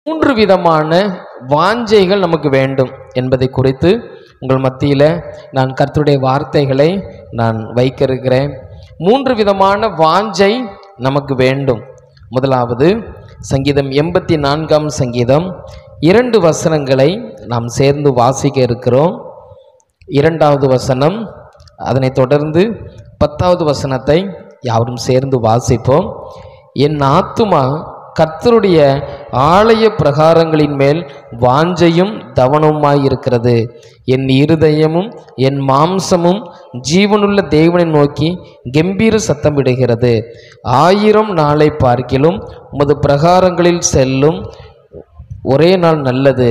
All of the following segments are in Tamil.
மூன்று விதமான வாஞ்சைகள் நமக்கு வேண்டும் என்பதை குறித்து உங்கள் மத்தியில் நான் கர்த்தருடைய வார்த்தைகளை நான் வைக்க இருக்கிறேன். மூன்று விதமான வாஞ்சை நமக்கு வேண்டும். முதலாவது சங்கீதம் 84 சங்கீதம் 2 வசனங்களை நாம் சேர்ந்து வாசிக்க இருக்கிறோம். 2வது வசனம், அதனைத் தொடர்ந்து 10வது வசனத்தை யாரும் சேர்ந்து வாசிப்போம். என் ஆத்துமா கர்த்தருடைய ஆலய பிரகாரங்களின் மேல் வாஞ்சையும் தவனமாய் இருக்கிறது. என் இருதயமும் என் மாம்சமும் ஜீவனுள்ள தேவனை நோக்கி கம்பீர சத்தமிடுகிறது. 1000 நாளை பார்க்கிலும் உமது பிரகாரங்களில் செல்லும் ஒரே நாள் நல்லது.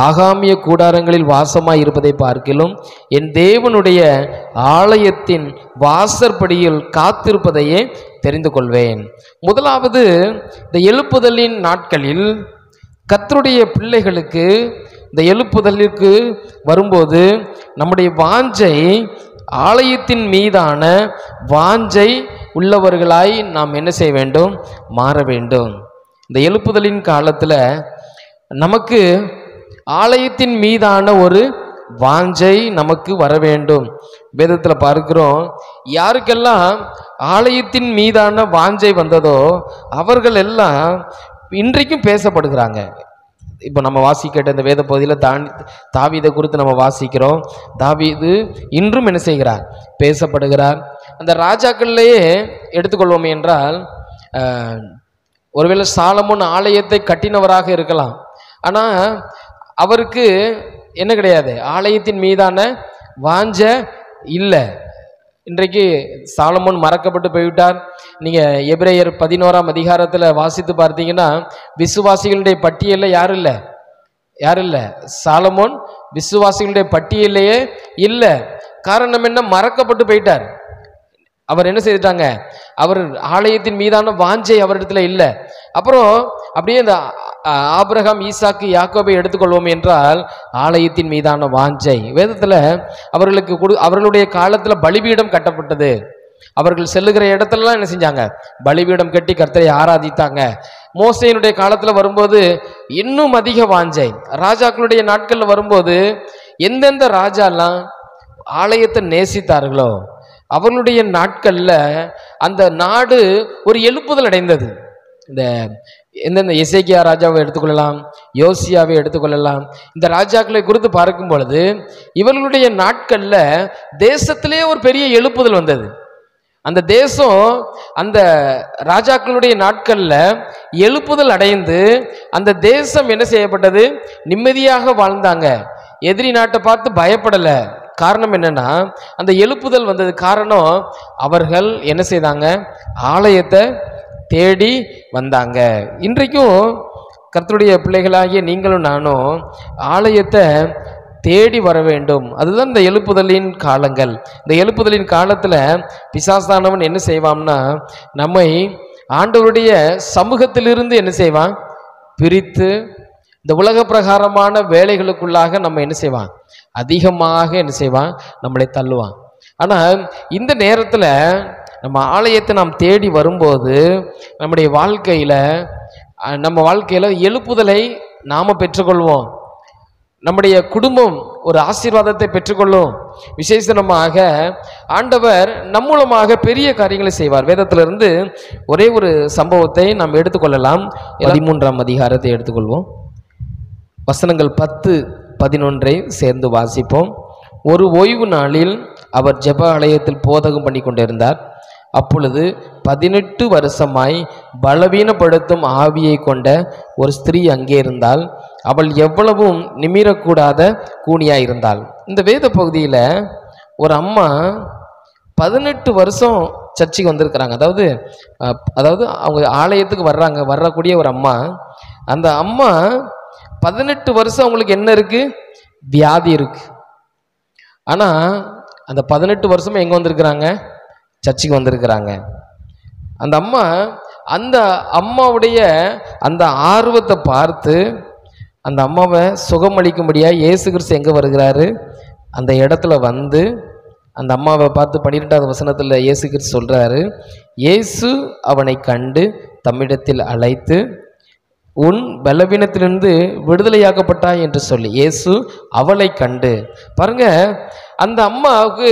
ஆகாமிய கூடாரங்களில் வாசமாய் இருப்பதை பார்க்கிலும் என் தேவனுடைய ஆலயத்தின் வாசற்படியில் காத்திருப்பதையே தெரிந்து கொள்வேன். முதலாவது, இந்த எழுப்புதலின் நாட்களில் கர்த்தருடைய பிள்ளைகளுக்கு இந்த எழுப்புதலுக்கு வரும்போது நம்முடைய வாஞ்சை ஆலயத்தின் மீதான வாஞ்சை உள்ளவர்களாய் நாம் என்ன செய்ய வேண்டும்? மாற வேண்டும். இந்த எழுப்புதலின் காலத்தில் நமக்கு ஆலயத்தின் மீதான ஒரு வாஞ்சை நமக்கு வர வேண்டும். வேதத்தில் பார்க்கிறோம், யாருக்கெல்லாம் ஆலயத்தின் மீதான வாஞ்சை வந்ததோ அவர்கள் எல்லாம் இன்றைக்கும் பேசப்படுகிறாங்க. இப்போ நம்ம வாசிக்கிட்ட இந்த வேத பகுதியில் தாவீதை குறித்து நம்ம வாசிக்கிறோம். தாவீது இன்றும் என்ன செய்கிறார்? பேசப்படுகிறார். அந்த ராஜாக்கள்லேயே எடுத்துக்கொள்வோமே என்றால், ஒருவேளை சாலமோன் ஆலயத்தை கட்டினவராக இருக்கலாம், ஆனால் அவருக்கு என்ன கிடையாது? ஆலயத்தின் மீதான வாஞ்ச இல்லை. இன்றைக்கு சாலமோன் மறக்கப்பட்டு போய்விட்டார். நீங்கள் எபிரேயர் 11ஆம் அதிகாரத்தில் வாசித்து பார்த்தீங்கன்னா, விசுவாசிகளுடைய பட்டியலில் யாரும் இல்லை. சாலமோன் விசுவாசிகளுடைய பட்டியலையே இல்லை. காரணம் என்ன? மறக்கப்பட்டு போயிட்டார். அவர் என்ன செய்துட்டாங்க? அவர் ஆலயத்தின் மீதான வாஞ்சை அவரிடத்துல இல்லை. அப்புறம் அப்படியே இந்த ஆபிரகாம், ஈசாக்கு, யாக்கோபை எடுத்துக்கொள்வோம் என்றால் ஆலயத்தின் மீதான வாஞ்சை. வேதத்தில் அவர்களுடைய காலத்தில் பலிபீடம் கட்டப்பட்டது. அவர்கள் செல்லுகிற இடத்துலலாம் என்ன செஞ்சாங்க? பலிபீடம் கட்டி கர்த்தரை ஆராதித்தாங்க. மோசேயினுடைய காலத்தில் வரும்போது இன்னும் அதிக வாஞ்சை. ராஜாக்களுடைய நாட்களில் வரும்போது எந்தெந்த ராஜாலாம் ஆலயத்தை நேசித்தார்களோ அவர்களுடைய நாட்களில் அந்த நாடு ஒரு எழுப்புதல் அடைந்தது. இந்த எந்தெந்த எசேக்கியா ராஜாவை எடுத்துக்கொள்ளலாம், யோசியாவை எடுத்துக்கொள்ளலாம். இந்த ராஜாக்களை குறித்து பார்க்கும் பொழுது இவர்களுடைய நாட்களில் தேசத்திலே ஒரு பெரிய எழுப்புதல் வந்தது. அந்த தேசம் அந்த ராஜாக்களுடைய நாட்களில் எழுப்புதல் அடைந்து அந்த தேசம் என்ன செய்யப்பட்டது? நிம்மதியாக வாழ்ந்தாங்க. எதிரி நாட்டை பார்த்து பயப்படலை. காரணம் என்னன்னா, அந்த எழுப்புதல் வந்தது. காரணம், அவர்கள் என்ன செய்தாங்க? ஆலயத்தை தேடி வந்தாங்க. இன்றைக்கும் கர்த்தருடைய பிள்ளைகளாகிய நீங்களும் நானும் ஆலயத்தை தேடி வர வேண்டும். அதுதான் இந்த எழுப்புதலின் காலங்கள். இந்த எழுப்புதலின் காலத்தில் பிசாசானவன் என்ன செய்வான்னா, நம்மை ஆண்டவருடைய சமூகத்திலிருந்து என்ன செய்வான்? பிரித்து இந்த உலக பிரகாரமான வேலைகளுக்குள்ளாக நம்ம என்ன செய்வான்? அதிகமாக என்ன செய்வான்? நம்மளை தள்ளுவான். ஆனால் இந்த நேரத்தில் நம்ம ஆலயத்தை நாம் தேடி வரும்போது நம்முடைய வாழ்க்கையில் எழுப்புதலை நாம் பெற்றுக்கொள்வோம். நம்முடைய குடும்பம் ஒரு ஆசீர்வாதத்தை பெற்றுக்கொள்ளும். விசேஷமாக ஆண்டவர் நம் மூலமாக பெரிய காரியங்களை செய்வார். வேதத்திலிருந்து ஒரே ஒரு சம்பவத்தை நாம் எடுத்துக்கொள்ளலாம். 13ஆம் அதிகாரத்தை எடுத்துக்கொள்வோம். வசனங்கள் 10-11 சேர்ந்து வாசிப்போம். ஒரு ஓய்வு நாளில் அவர் ஜெப ஆலயத்தில் போதகம் பண்ணி கொண்டிருந்தார். அப்பொழுது 18 வருஷமாய் பலவீனப்படுத்தும் ஆவியை கொண்ட ஒரு ஸ்திரீ அங்கே இருந்தால். அவள் எவ்வளவும் நிமிரக்கூடாத கூனியாயிருந்தாள். இந்த வேத பகுதியில் ஒரு அம்மா 18 வருஷம் சர்ச்சுக்கு வந்திருக்கிறாங்க. அதாவது அவங்க ஆலயத்துக்கு வரக்கூடிய ஒரு அம்மா. அந்த அம்மா 18 வருஷம் அவங்களுக்கு என்ன இருக்கு? வியாதி இருக்கு. ஆனால் அந்த 18 வருஷமும் எங்கே வந்திருக்கிறாங்க? சர்ச்சுக்கு வந்திருக்கிறாங்க. அந்த அம்மாவுடைய அந்த ஆர்வத்தை பார்த்து அந்த அம்மாவை சுகமளிக்கும்படியாக இயேசு கிறிஸ்து எங்கே வருகிறாரு? அந்த இடத்துல வந்து அந்த அம்மாவை பார்த்து 12வது வசனத்தில் இயேசு கிறிஸ்து சொல்கிறாரு, இயேசு அவனை கண்டு தம்மிடத்தில் அழைத்து உன் பலவீனத்திலிருந்து விடுதலையாக்கப்பட்டாய் என்று சொல்லி இயேசு அவளை கண்டு. பாருங்க, அந்த அம்மாவுக்கு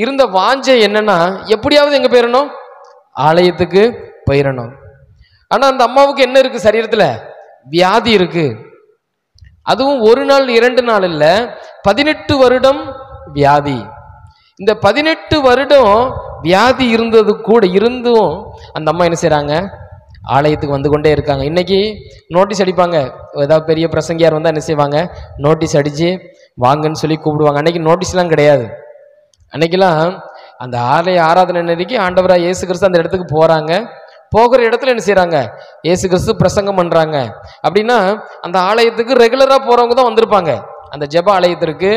இருந்த வாஞ்சை என்னன்னா, எப்படியாவது எங்க போயிடணும், ஆலயத்துக்கு போயிடணும். ஆனா அந்த அம்மாவுக்கு என்ன இருக்கு, சரீரத்துல வியாதி இருக்கு. அதுவும் ஒரு நாள் 2 நாள் இல்ல, 18 வருடம் வியாதி. இந்த 18 வருடம் வியாதி இருந்தது கூட இருந்தும் அந்த அம்மா என்ன செய்றாங்க, ஆலயத்துக்கு வந்து கொண்டே இருக்காங்க. இன்னைக்கு நோட்டீஸ் அடிப்பாங்க, ஏதாவது பெரிய பிரசங்கியார் வந்தால் என்ன செய்வாங்க, நோட்டீஸ் அடித்து வாங்கன்னு சொல்லி கூப்பிடுவாங்க. அன்னைக்கு நோட்டீஸ்லாம் கிடையாது. அன்னைக்கெல்லாம் அந்த ஆலய ஆராதனை அன்னைக்கு ஆண்டவராக இயேசு கிறிஸ்து அந்த இடத்துக்கு போகிறாங்க. போகிற இடத்துல என்ன செய்கிறாங்க, இயேசு கிறிஸ்து பிரசங்கம் பண்ணுறாங்க. அப்படின்னா அந்த ஆலயத்துக்கு ரெகுலராக போகிறவங்க தான் வந்திருப்பாங்க. அந்த ஜெப ஆலயத்திற்கு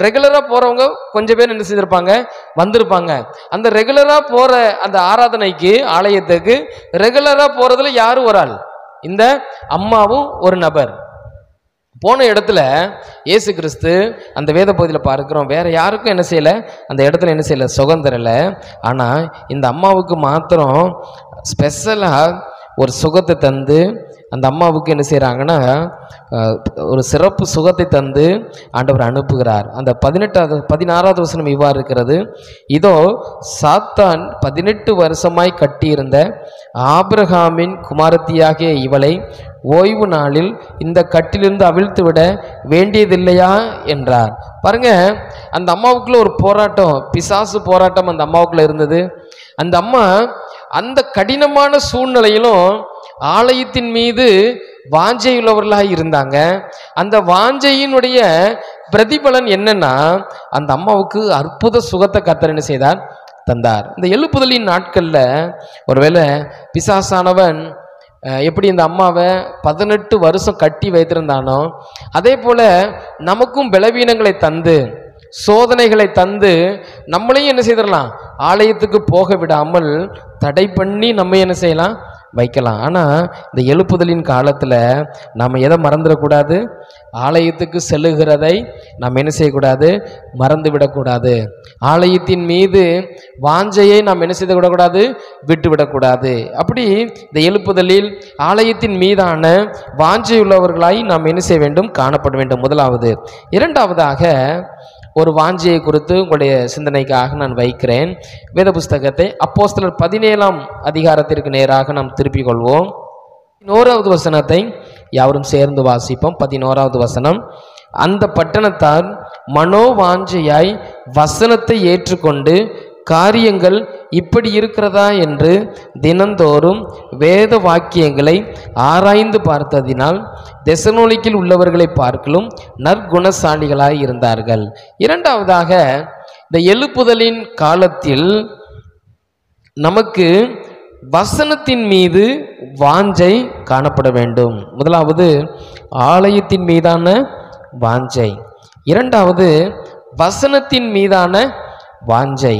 ரெகுலராக போகிறவங்க கொஞ்சம் பேர் என்ன செய்திருப்பாங்க, வந்திருப்பாங்க. அந்த ரெகுலராக போகிற அந்த ஆராதனைக்கு ஆலயத்துக்கு ரெகுலராக போகிறதுல யாரும் ஒரு ஆள், இந்த அம்மாவும் ஒரு நபர். போன இடத்துல இயேசு கிறிஸ்து அந்த வேத பகுதியில் பார்க்கிறோம், வேற யாருக்கும் என்ன செய்யலை, அந்த இடத்துல என்ன செய்யலை, சுகம் தரலை. ஆனால் இந்த அம்மாவுக்கு மாத்திரம் ஸ்பெஷலாக ஒரு சுகத்தை தந்து அந்த அம்மாவுக்கு என்ன செய்கிறாங்கன்னா, ஒரு சிறப்பு சுகத்தை தந்து ஆண்டவர் அனுப்புகிறார். அந்த 16வது வசனம் இவ்வாறு இருக்கிறது, இதோ சாத்தான் 18 வருஷமாய் கட்டியிருந்த ஆபிரகாமின் குமாரத்தியாகிய இவளை ஓய்வு நாளில் இந்த கட்டிலிருந்து அவிழ்த்து விட வேண்டியதில்லையா என்றார். பாருங்க, அந்த அம்மாவுக்குள்ள ஒரு போராட்டம், பிசாசு போராட்டம் அந்த அம்மாவுக்குள்ள இருந்தது. அந்த அம்மா அந்த கடினமான சூழ்நிலையிலும் ஆலயத்தின் மீது வாஞ்சையுள்ளவர்களாக இருந்தாங்க. அந்த வாஞ்சையினுடைய பிரதிபலன் என்னன்னா, அந்த அம்மாவுக்கு அற்புத சுகத்தை கர்த்தர் என்ன செய்தார், தந்தார். இந்த எழுப்புதலின் நாட்கள்ல ஒருவேளை பிசாசானவன் எப்படி இந்த அம்மாவை 18 வருஷம் கட்டி வைத்திருந்தானோ, அதே போல நமக்கும் பலவீனங்களை தந்து சோதனைகளை தந்து நம்மளையும் என்ன செய்திடலாம், ஆலயத்துக்கு போக விடாமல் தடை பண்ணி நம்ம என்ன செய்யலாம், வைக்கலாம். ஆனால் இந்த எழுப்புதலின் காலத்தில் நாம் எதை மறந்துடக்கூடாது, ஆலயத்துக்கு செல்லுகிறதை நாம் என்ன செய்யக்கூடாது, மறந்து விடக்கூடாது. ஆலயத்தின் மீது வாஞ்சையை நாம் என்ன செய்து விடக்கூடாது, விட்டு விடக்கூடாது. அப்படி இந்த எழுப்புதலில் ஆலயத்தின் மீதான வாஞ்சையுள்ளவர்களாய் நாம் என்ன செய்ய வேண்டும், காணப்பட வேண்டும். முதலாவது. இரண்டாவதாக ஒரு வாஞ்சையை குறித்து உங்களுடைய சிந்தனைக்காக நான் வைக்கிறேன். வேத புஸ்தகத்தை அப்போஸ்தலர் 17ஆம் அதிகாரத்திற்கு நேராக நாம் திருப்பிக் கொள்வோம். 11வது வசனத்தை யாவரும் சேர்ந்து வாசிப்போம். 11வது வசனம், அந்த பட்டணத்தார் மனோவாஞ்சையாய் வசனத்தை ஏற்றுக்கொண்டு காரியங்கள் இப்படி இருக்கிறதா என்று தினந்தோறும் வேத வாக்கியங்களை ஆராய்ந்து பார்த்ததினால் தெசலோனிக்கேயில் உள்ளவர்களை பார்க்கலும் நற்குணசாலிகளாய் இருந்தார்கள். இரண்டாவதாக, இந்த எழுப்புதலின் காலத்தில் நமக்கு வசனத்தின் மீது வாஞ்சை காணப்பட வேண்டும். முதலாவது ஆலயத்தின் மீதான வாஞ்சை, இரண்டாவது வசனத்தின் மீதான வாஞ்சை.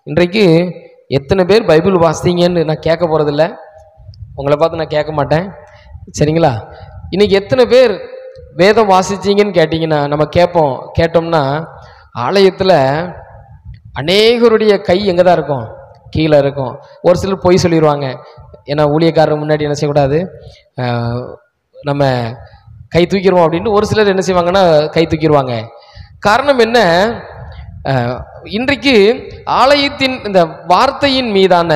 இன்றைக்கு எத்தனை பேர் பைபிள் வாசித்தீங்கன்னு நான் கேட்க போகிறதில்ல, உங்களை பார்த்து நான் கேட்க மாட்டேன், சரிங்களா? இன்றைக்கி எத்தனை பேர் வேதம் வாசித்தீங்கன்னு கேட்டிங்கன்னா நம்ம கேட்டோம்னா ஆலயத்தில் அநேகருடைய கை எங்கே தான் இருக்கும், கீழே இருக்கும். ஒரு சிலர் பொய் சொல்லிடுவாங்க, ஏன்னா ஊழியக்காரர் முன்னாடி என்ன செய்யக்கூடாது, நம்ம கை தூக்கிடுவோம் அப்படின்னு ஒரு சிலர் என்ன செய்வாங்கன்னா கை தூக்கிடுவாங்க. காரணம் என்ன, இன்றைக்கு ஆலயத்தின் இந்த வார்த்தையின் மீதான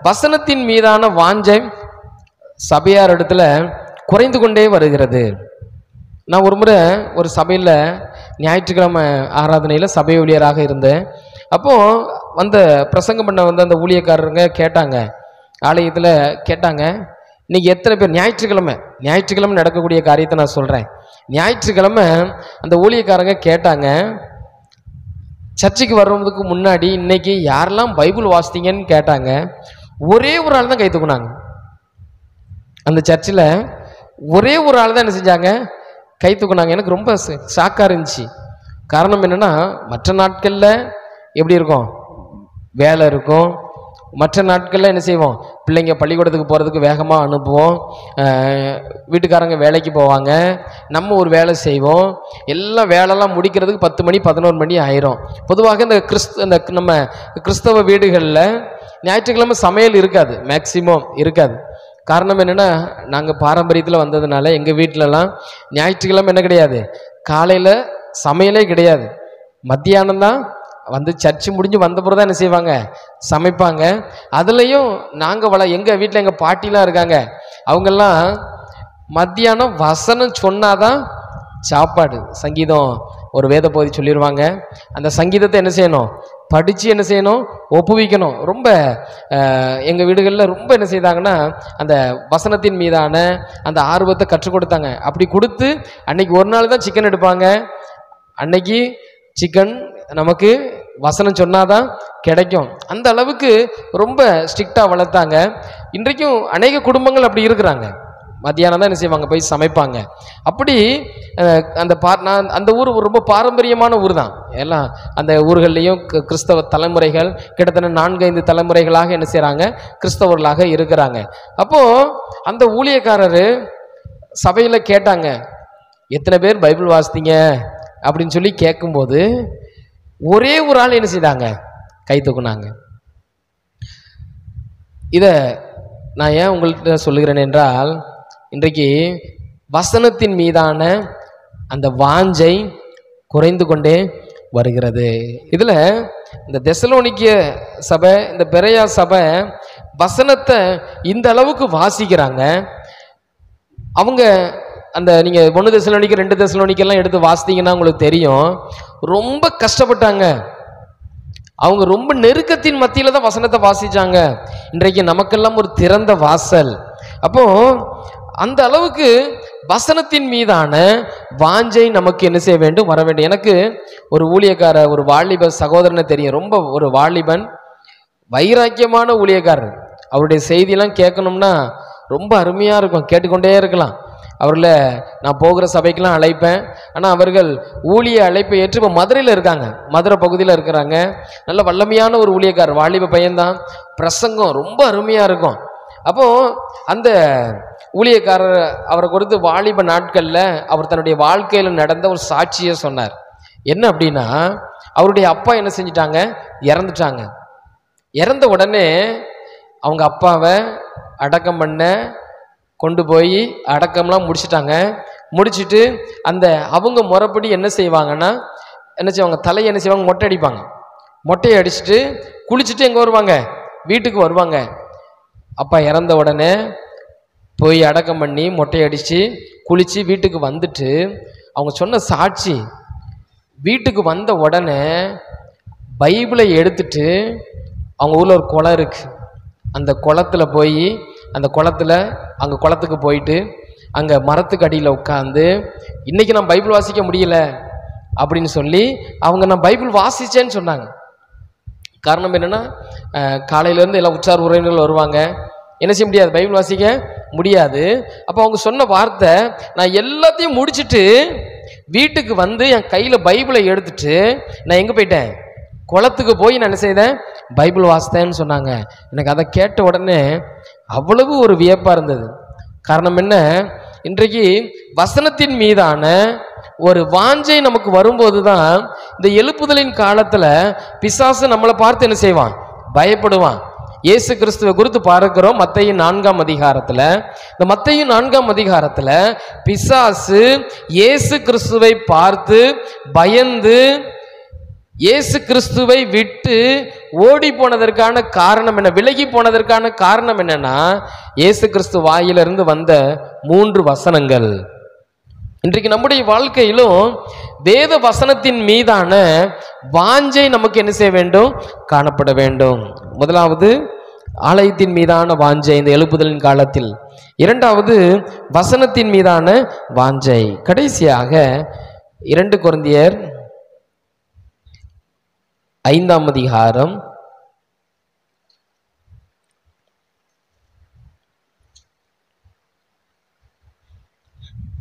வசனத்தின் மீதான வாஞ்சை சபையார் இடத்துல குறைந்து கொண்டே வருகிறது. நான் ஒரு முறை ஒரு சபையில் ஞாயிற்றுக்கிழமை ஆராதனையில் சபை ஊழியராக இருந்தேன். அப்போது வந்த பிரசங்கம் பண்ண வந்த அந்த ஊழியக்காரருங்க கேட்டாங்க, ஆலயத்தில் கேட்டாங்க, இன்றைக்கி எத்தனை பேர் ஞாயிற்றுக்கிழமை நடக்கக்கூடிய காரியத்தை நான் சொல்கிறேன். ஞாயிற்றுக்கிழமை அந்த ஊழியக்காரங்க கேட்டாங்க, சர்ச்சுக்கு வர்றதுக்கு முன்னாடி இன்னைக்கு யாரெல்லாம் பைபிள் வாசித்தீங்கன்னு கேட்டாங்க. ஒரே ஒரு ஆள் தான் கை தூக்குனாங்க. அந்த சர்ச்சில் ஒரே ஒரு ஆள் தான் என்ன செஞ்சாங்க, கை தூக்குனாங்க. எனக்கு ரொம்ப ஷாக்காக இருந்துச்சு. காரணம் என்னென்னா, மற்ற நாட்களில் எப்படி இருக்கும், வேலை இருக்கும். மற்ற நாட்களில் என்ன செய்வோம், பிள்ளைங்க பள்ளிக்கூடத்துக்கு போகிறதுக்கு வேகமாக அனுப்புவோம், வீட்டுக்காரங்க வேலைக்கு போவாங்க, நம்ம ஒரு வேலை செய்வோம். எல்லாம் வேலைலாம் முடிக்கிறதுக்கு 10 மணி 11 மணி ஆயிரும். பொதுவாக இந்த நம்ம கிறிஸ்தவ வீடுகளில் ஞாயிற்றுக்கிழமை சமையல் இருக்காது, மேக்சிமம் இருக்காது. காரணம் என்னென்னா, நாங்கள் பாரம்பரியத்தில் வந்ததுனால எங்கள் வீட்டிலலாம் ஞாயிற்றுக்கிழமை என்ன கிடையாது, காலையில் சமையலே கிடையாது. மத்தியானம் தான் வந்து சர்ச்சு முடிஞ்சு வந்த பிறகு தான் என்ன செய்வாங்க, சமைப்பாங்க. அதுலேயும் நாங்கள் எங்கள் வீட்டில் எங்கள் பாட்டிலாம் இருக்காங்க, அவங்கெல்லாம் மத்தியானம் வசனம் சொன்னாதான் சாப்பாடு. சங்கீதம் ஒரு வேத பகுதி சொல்லிடுவாங்க, அந்த சங்கீதத்தை என்ன செய்யணும், படித்து என்ன செய்யணும், ஒப்புவிக்கணும். ரொம்ப எங்கள் வீடுகளில் ரொம்ப என்ன செய்தாங்கன்னா, அந்த வசனத்தின் மீதான அந்த ஆர்வத்தை கற்றுக் கொடுத்தாங்க. அப்படி கொடுத்து அன்னைக்கு ஒரு நாள் தான் சிக்கன் எடுப்பாங்க. அன்னைக்கு சிக்கன் நமக்கு வசனம் சொன்னாதான் கிடைக்கும். அந்த அளவுக்கு ரொம்ப ஸ்ட்ரிக்டாக வளர்த்தாங்க. இன்றைக்கும் அநேக குடும்பங்கள் அப்படி இருக்கிறாங்க. மத்தியானம் தான் என்ன செய்வாங்க, போய் சமைப்பாங்க. அப்படி நான் அந்த ஊர் ரொம்ப பாரம்பரியமான ஊர் தான். எல்லாம் அந்த ஊர்கள்லேயும் கிறிஸ்தவ தலைமுறைகள் கிட்டத்தட்ட 4-5 தலைமுறைகளாக என்ன செய்கிறாங்க, கிறிஸ்தவர்களாக இருக்கிறாங்க. அப்போது அந்த ஊழியக்காரர் சபையில் கேட்டாங்க, எத்தனை பேர் பைபிள் வாசித்தீங்க அப்படின்னு சொல்லி கேட்கும்போது ஒரே ஒரு ஆள் என்ன செய்தாங்க, கை தூக்குனாங்க. இதை நான் ஏன் உங்கள்கிட்ட சொல்லுகிறேன் என்றால், இன்றைக்கு வசனத்தின் மீதான அந்த வாஞ்சை குறைந்து கொண்டே வருகிறது. இதில் இந்த தெசலோனிக்கிய சபை, இந்த பெரையா சபை வசனத்தை இந்த அளவுக்கு வாசிக்கிறாங்க. அவங்க அந்த நீங்கள் 1 தெசலோனிக்கை 2 தெசலோனிக்கெல்லாம் எடுத்து வாசித்தீங்கன்னா உங்களுக்கு தெரியும், ரொம்ப கஷ்டப்பட்டாங்க. அவங்க ரொம்ப நெருக்கத்தின் மத்தியில் தான் வசனத்தை வாசித்தாங்க. இன்றைக்கு நமக்கெல்லாம் ஒரு திறந்த வாசல். அப்போ அந்த அளவுக்கு வசனத்தின் மீதான வாஞ்சை நமக்கு என்ன செய்ய வேண்டும், வர வேண்டும். எனக்கு ஒரு ஊழியக்கார, ஒரு வாலிப சகோதரனை தெரியும். ரொம்ப ஒரு வாலிபன், வைராக்கியமான ஊழியக்காரர். அவருடைய செய்தியெல்லாம் கேட்கணும்னா ரொம்ப அருமையாக இருக்கும், கேட்டுக்கொண்டே இருக்கலாம். அவர்களை நான் போகிற சபைக்கெல்லாம் அழைப்பேன். ஆனால் அவர்கள் ஊழிய அழைப்பை ஏற்று இப்போ மதுரையில் இருக்காங்க, மதுரை பகுதியில் இருக்கிறாங்க. நல்ல வல்லமையான ஒரு ஊழியக்காரர், வாலிப பையன்தான். பிரசங்கம் ரொம்ப அருமையாக இருக்கும். அப்போது அந்த ஊழியக்காரர் அவரை குறித்து வாலிப நாட்களில் அவர் தன்னுடைய வாழ்க்கையில் நடந்த ஒரு சாட்சியை சொன்னார். என்ன அப்படின்னா, அவருடைய அப்பா என்ன செஞ்சிட்டாங்க, இறந்துட்டாங்க. இறந்த உடனே அவங்க அப்பாவை அடக்கம் பண்ண கொண்டு போய் அடக்கம்லாம் முடிச்சிட்டாங்க. முடிச்சுட்டு அந்த அவங்க முறைப்படி என்ன செய்வாங்கன்னா, என்ன செய்வாங்க, தலையை என்ன செய்வாங்க, மொட்டை அடிப்பாங்க. மொட்டையை அடிச்சுட்டு குளிச்சுட்டு எங்கே வருவாங்க, வீட்டுக்கு வருவாங்க. அப்பா இறந்த உடனே போய் அடக்கம் பண்ணி மொட்டை அடித்து குளித்து வீட்டுக்கு வந்துட்டு அவங்க சொன்ன சாட்சி, வீட்டுக்கு வந்த உடனே பைபிளை எடுத்துட்டு அவங்க ஊரில் ஒரு குளம் இருக்குது, அந்த குளத்தில் போய் அங்கே குளத்துக்கு போயிட்டு அங்கே மரத்துக்கு அடியில் உட்காந்து, இன்றைக்கி நான் பைபிள் வாசிக்க முடியல அப்படின்னு சொல்லி அவங்க நான் பைபிள் வாசித்தேன்னு சொன்னாங்க. காரணம் என்னென்னா, காலையிலேருந்து எல்லாம் உற்சார் உறவினர்கள் வருவாங்க, என்ன செய்ய முடியாது, பைபிள் வாசிக்க முடியாது. அப்போ அவங்க சொன்ன வார்த்தை, நான் எல்லாத்தையும் முடிச்சுட்டு வீட்டுக்கு வந்து என் கையில் பைபிளை எடுத்துட்டு நான் எங்கே போயிட்டேன், குளத்துக்கு போய் நான் என்ன செய்தேன், பைபிள் வாசித்தேன்னு சொன்னாங்க. எனக்கு அதை கேட்ட உடனே அவ்வளவு ஒரு வியப்பாக இருந்தது. காரணம் என்ன, இன்றைக்கு வசனத்தின் மீதான ஒரு வாஞ்சை நமக்கு வரும்போது தான் இந்த எழுப்புதலின் காலத்தில் பிசாசு நம்மளை பார்த்து என்ன செய்வான், பயப்படுவான். இயேசு கிறிஸ்துவை குறித்து பார்க்கிறோம் மத்தேயு 4ஆம் அதிகாரத்தில். இந்த மத்தேயு 4ஆம் அதிகாரத்தில் பிசாசு இயேசு கிறிஸ்துவை பார்த்து பயந்து இயேசு கிறிஸ்துவை விட்டு ஓடி போனதற்கான காரணம் என்ன, விலகி போனதற்கான காரணம் என்னன்னா, இயேசு கிறிஸ்து வாயிலிருந்து வந்த 3 வசனங்கள். இன்றைக்கு நம்முடைய வாழ்க்கையிலும் வேத வசனத்தின் மீதான வாஞ்சை நமக்கு என்ன செய்ய வேண்டும், காணப்பட வேண்டும். முதலாவது ஆலயத்தின் மீதான வாஞ்சை இந்த எழுப்புதலின் காலத்தில், இரண்டாவது வசனத்தின் மீதான வாஞ்சை, கடைசியாக 2 கொரிந்தியர் 5ஆம் அதிகாரம்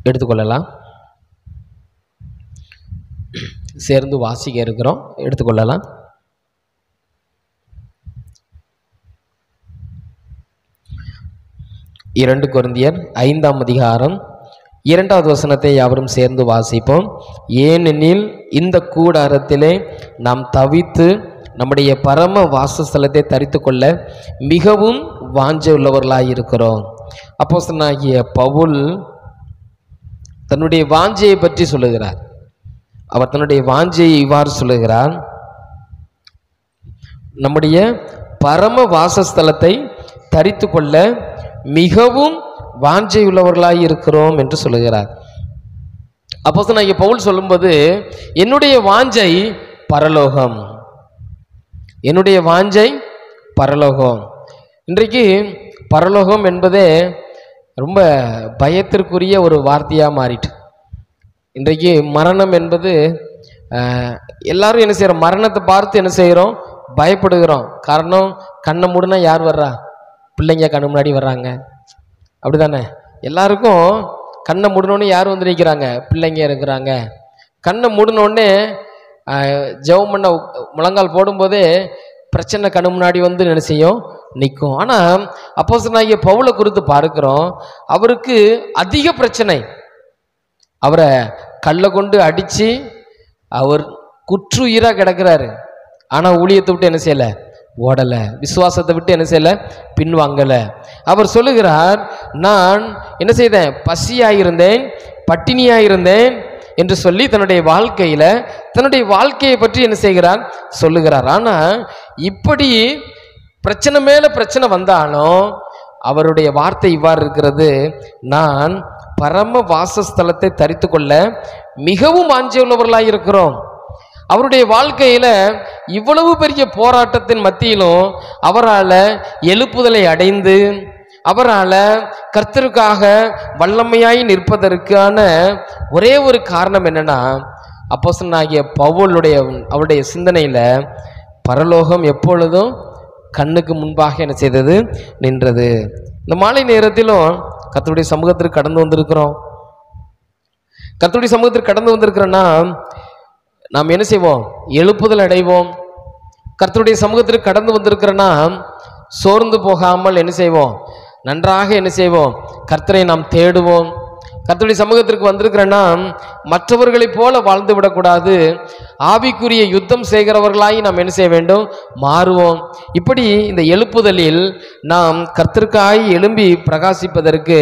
'எடுத்துக்கொள்ளலாம், சேர்ந்து வாசிக்க இருக்கிறோம், எடுத்துக்கொள்ளலாம். 2 கொரிந்தியர் 5ஆம் அதிகாரம் 2வது வசனத்தை யாவரும் சேர்ந்து வாசிப்போம். ஏனெனில் இந்த கூடாரத்திலே நாம் தவித்து நம்முடைய பரம வாசஸ்தலத்தை தரித்து கொள்ள மிகவும் வாஞ்சை உள்ளவர்களாயிருக்கிறோம். அப்போஸ்தலனாகிய பவுல் தன்னுடைய வாஞ்சையை பற்றி சொல்லுகிறார். அவர் தன்னுடைய வாஞ்சையை இவ்வாறு சொல்லுகிறார்: நம்முடைய பரம வாசஸ்தலத்தை தரித்து கொள்ள மிகவும் வாஞ்சையுள்ளவர்களாய் இருக்கிறோம் என்று சொல்லுகிறார். அப்போஸ்தலனாகிய பவுல் சொல்லும்போது, என்னுடைய வாஞ்சை பரலோகம், என்னுடைய வாஞ்சை பரலோகம். இன்றைக்கு பரலோகம் என்பதே ரொம்ப பயத்திற்குரிய ஒரு வார்த்தையாக மாறிட்டு. இன்றைக்கு மரணம் என்பது எல்லாரும் என்ன செய்கிறோம், மரணத்தை பார்த்து என்ன செய்கிறோம், பயப்படுகிறோம். காரணம், கண்ணை மூடுனா யார் வர்றா, பிள்ளைங்க கண்ணு முன்னாடி வர்றாங்க, அப்படிதானே? எல்லாருக்கும் கண்ணை மூடணுன்னு யார் வந்து நிற்கிறாங்க, பிள்ளைங்க இருக்கிறாங்க. கண்ணை மூடணுன்னே ஜெபம் பண்ண முழங்கால் போடும்போதே பிரச்சனை கண்ணு முன்னாடி வந்து என்ன செய்யும், நிற்கும். ஆனால் அப்போஸ்தலனாகிய பவுலை குறித்து பார்க்கிறோம், அவருக்கு அதிக பிரச்சனை. அவரை கல்லை கொண்டு அடித்து அவர் குற்றுயிராக கிடக்கிறாரு. ஆனால் ஊழியத்தை விட்டு என்ன செய்யலை, ஓடலை. விசுவாசத்தை விட்டு என்ன செய்யலை, பின்வாங்கலை. அவர் சொல்லுகிறார், நான் என்ன செய்தேன், பசியாயிருந்தேன், பட்டினியாயிருந்தேன் என்று சொல்லி தன்னுடைய வாழ்க்கையை பற்றி என்ன செய்கிறார், சொல்லுகிறார். ஆனால் இப்படி பிரச்சனை மேலே பிரச்சனை வந்தாலும் அவருடைய வார்த்தை இவ்வாறு இருக்கிறது: நான் பரம வாசஸ்தலத்தை தரித்து கொள்ள மிகவும் வாஞ்சையுள்ளவர்களாக இருக்கிறோம். அவருடைய வாழ்க்கையில் இவ்வளவு பெரிய போராட்டத்தின் மத்தியிலும் அவரால் எழுப்புதலை அடைந்து அவரால் கர்த்தருக்காக வல்லமையாய் நிற்பதற்கான ஒரே ஒரு காரணம் என்னன்னா, அப்போஸ்தலனாகிய அவருடைய சிந்தனையில் பரலோகம் எப்பொழுதும் கண்ணுக்கு முன்பாக என்ன செய்தது, நின்றது. இந்த மாலை நேரத்திலும் கர்த்தருடைய சமூகத்திற்கு கடந்து வந்திருக்கிறோம். கர்த்தருடைய சமூகத்திற்கு கடந்து வந்திருக்கிறோன்னா நாம் என்ன செய்வோம், எழுப்புதல் அடைவோம். கர்த்தருடைய சமூகத்திற்கு கடந்து வந்திருக்கிறோன்னா சோர்ந்து போகாமல் என்ன செய்வோம், நன்றாக என்ன செய்வோம், கர்த்தரை நாம் தேடுவோம். கர்த்தருடைய சமூகத்திற்கு வந்திருக்கிறோன்னா மற்றவர்களைப் போல வாழ்ந்து விடக்கூடாது, ஆவிக்குரிய யுத்தம் செய்கிறவர்களாய் நாம் என்ன செய்ய வேண்டும், மாறுவோம். இப்படி இந்த எழுப்புதலில் நாம் கர்த்தருக்காய் எழும்பி பிரகாசிப்பதற்கு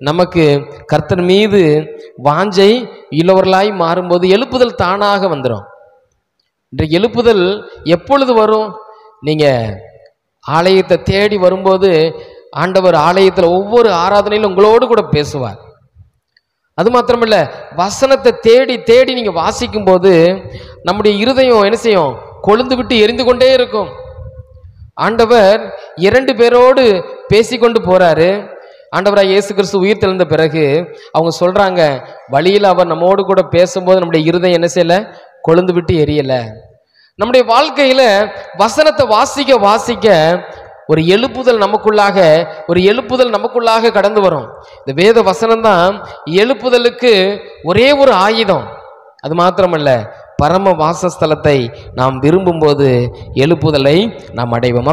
நமக்கு கர்த்தர் மீது வாஞ்சை உள்ளவர்களாய் மாறும்போது எழுப்புதல் தானாக வந்துடும். இன்றைக்கு எழுப்புதல் எப்பொழுது வரும், நீங்கள் ஆலயத்தை தேடி வரும்போது ஆண்டவர் ஆலயத்தில் ஒவ்வொரு ஆராதனையிலும் உங்களோடு கூட பேசுவார். அது மாத்திரமில்ல, வசனத்தை தேடி தேடி நீங்கள் வாசிக்கும் போது நம்முடைய இருதயம் என்ன செய்யும், கொழுந்து விட்டு எரிந்து கொண்டே இருக்கும். ஆண்டவர் 2 பேரோடு பேசிக்கொண்டு போறாரு. ஆண்டவராக இயேசு கிறிஸ்து உயிர் தெழுந்த பிறகு அவங்க சொல்றாங்க, வழியில் அவர் நம்மோடு கூட பேசும்போது நம்முடைய இருதயம் என்ன செய்யல, கொழுந்து விட்டு எரியல. நம்முடைய வாழ்க்கையில வசனத்தை வாசிக்க வாசிக்க ஒரு எழுப்புதல் நமக்குள்ளாக கடந்து வரும். இந்த வேத வசனம் தான் எழுப்புதலுக்கு ஒரே ஒரு ஆயுதம். அது மாத்திரமல்ல, பரம வாசஸ்தலத்தை நாம் விரும்பும் போது எழுப்புதலை நாம் அடைவோம்.